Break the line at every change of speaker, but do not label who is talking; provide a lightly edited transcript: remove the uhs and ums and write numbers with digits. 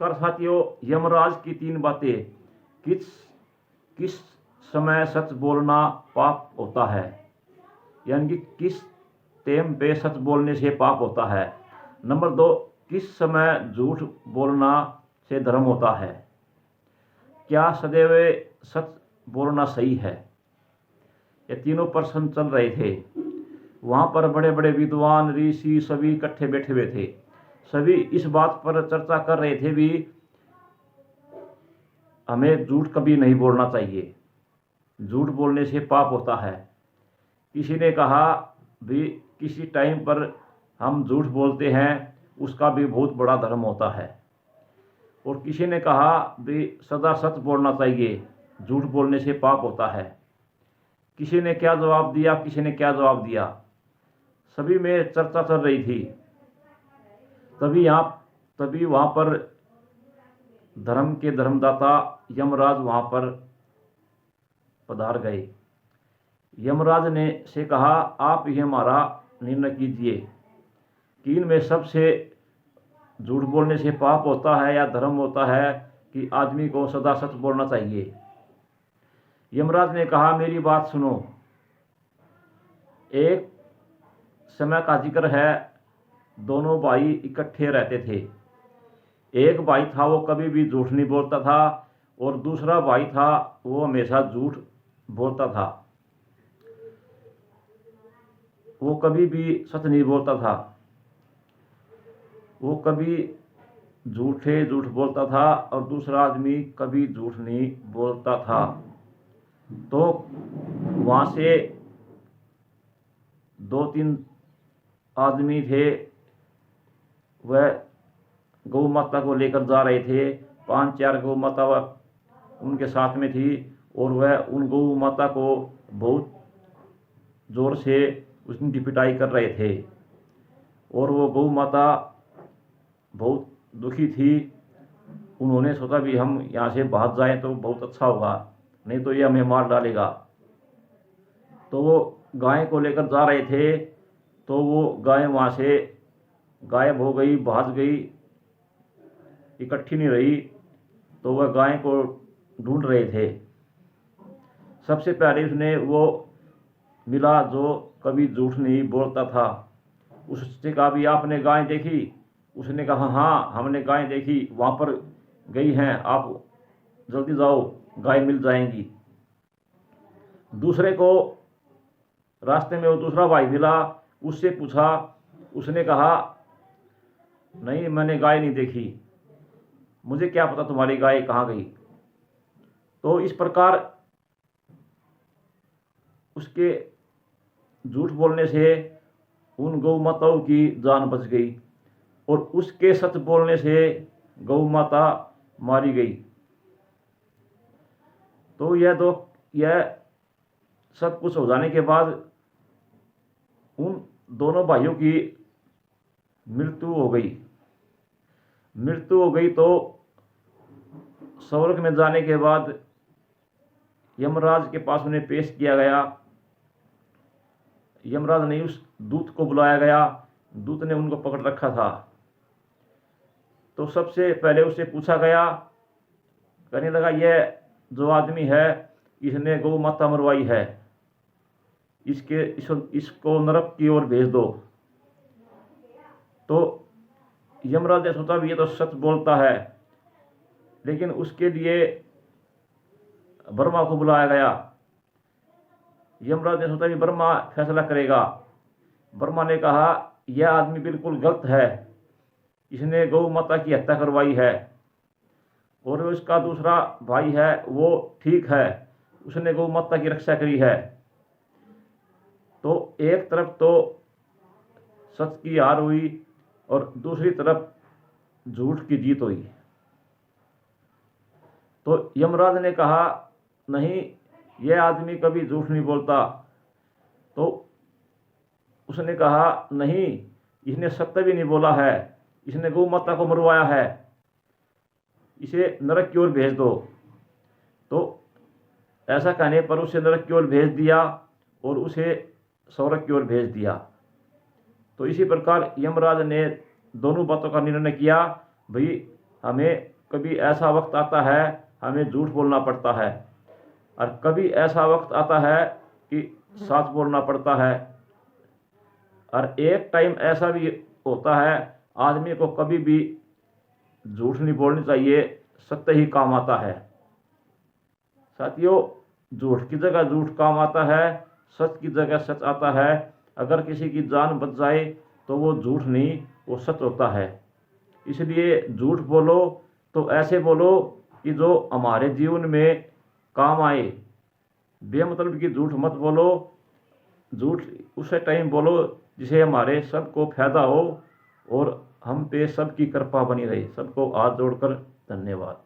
नमस्कार साथियों, यमराज की 3 बातें। किस किस समय सच बोलना पाप होता है, यानी कि किस टाइम पे सच बोलने से पाप होता है। नंबर 2, किस समय झूठ बोलना से धर्म होता है। क्या सदैव सच बोलना सही है। ये तीनों प्रश्न चल रहे थे। वहाँ पर बड़े बड़े विद्वान ऋषि सभी इकट्ठे बैठे हुए थे। सभी इस बात पर चर्चा कर रहे थे भी हमें झूठ कभी नहीं बोलना चाहिए, झूठ बोलने से पाप होता है। किसी ने कहा भी किसी टाइम पर हम झूठ बोलते हैं उसका भी बहुत बड़ा धर्म होता है, और किसी ने कहा भी सदा सच बोलना चाहिए, झूठ बोलने से पाप होता है। किसी ने क्या जवाब दिया, किसी ने क्या जवाब दिया, सभी में चर्चा चल रही थी। तभी वहाँ पर धर्म के धर्मदाता यमराज वहाँ पर पधार गए। यमराज ने से कहा, आप ही हमारा निर्णय कीजिए कि इनमें सबसे झूठ बोलने से पाप होता है या धर्म होता है कि आदमी को सदा सच बोलना चाहिए। यमराज ने कहा, मेरी बात सुनो। एक समय का जिक्र है, दोनों भाई इकट्ठे रहते थे। एक भाई था वो कभी भी झूठ नहीं बोलता था, और दूसरा भाई था वो हमेशा झूठ बोलता था, वो कभी भी सच नहीं बोलता था। वो कभी झूठ बोलता था और दूसरा आदमी कभी झूठ नहीं बोलता था। तो वहाँ से 2-3 आदमी थे, वह गौ माता को लेकर जा रहे थे। 5-4 गौ माता उनके साथ में थी, और वह उन गौ माता को बहुत जोर से उसकी पिटाई कर रहे थे, और वो गौ माता बहुत दुखी थी। उन्होंने सोचा भी हम यहाँ से भाग जाएं तो बहुत अच्छा होगा, नहीं तो ये हमें मार डालेगा। तो वो गाय को लेकर जा रहे थे, तो वो गाय वहाँ से गायब हो गई, भाग गई, इकट्ठी नहीं रही। तो वह गाय को ढूंढ रहे थे। सबसे पहले उसने वो मिला जो कभी झूठ नहीं बोलता था। उससे कहा, भी आपने गाय देखी। उसने कहा, हाँ हमने गाय देखी, वहाँ पर गई हैं, आप जल्दी जाओ, गाय मिल जाएंगी। दूसरे को रास्ते में वो दूसरा भाई मिला, उससे पूछा। उसने कहा, नहीं मैंने गाय नहीं देखी, मुझे क्या पता तुम्हारी गाय कहाँ गई। तो इस प्रकार उसके झूठ बोलने से उन गौ माताओं की जान बच गई, और उसके सच बोलने से गौ माता मारी गई। तो यह सब कुछ हो जाने के बाद उन दोनों भाइयों की मृत्यु हो गई। तो स्वर्ग में जाने के बाद यमराज के पास उन्हें पेश किया गया। यमराज ने उस दूत को बुलाया गया। दूत ने उनको पकड़ रखा था। तो सबसे पहले उससे पूछा गया, कहने लगा, यह जो आदमी है इसने गौ माता मरवाई है, इसको नरक की ओर भेज दो। तो यमराज ने सोचा भी ये तो सच बोलता है, लेकिन उसके लिए ब्रह्मा को बुलाया गया। यमराज ने सोचा भी ब्रह्मा फैसला करेगा। ब्रह्मा ने कहा, यह आदमी बिल्कुल गलत है, इसने गौ माता की हत्या करवाई है, और उसका दूसरा भाई है वो ठीक है, उसने गौ माता की रक्षा करी है। तो एक तरफ तो सच की हार हुई और दूसरी तरफ झूठ की जीत हुई। तो यमराज ने कहा, नहीं यह आदमी कभी झूठ नहीं बोलता। तो उसने कहा, नहीं इसने सत्य भी नहीं बोला है, इसने गौ माता को मरवाया है, इसे नरक की ओर भेज दो। तो ऐसा कहने पर उसे नरक की ओर भेज दिया और उसे स्वर्ग की ओर भेज दिया। तो इसी प्रकार यमराज ने दोनों बातों का निर्णय किया, भाई हमें कभी ऐसा वक्त आता है हमें झूठ बोलना पड़ता है, और कभी ऐसा वक्त आता है कि सच बोलना पड़ता है। और एक टाइम ऐसा भी होता है आदमी को कभी भी झूठ नहीं बोलनी चाहिए, सत्य ही काम आता है। साथियों, झूठ की जगह झूठ काम आता है, सच की जगह सच आता है। अगर किसी की जान बच जाए तो वो झूठ नहीं, वो सच होता है। इसलिए झूठ बोलो तो ऐसे बोलो कि जो हमारे जीवन में काम आए। बेमतलब की झूठ मत बोलो, झूठ उसे टाइम बोलो जिसे हमारे सबको फायदा हो और हम पे सबकी कृपा बनी रहे। सबको हाथ जोड़कर धन्यवाद।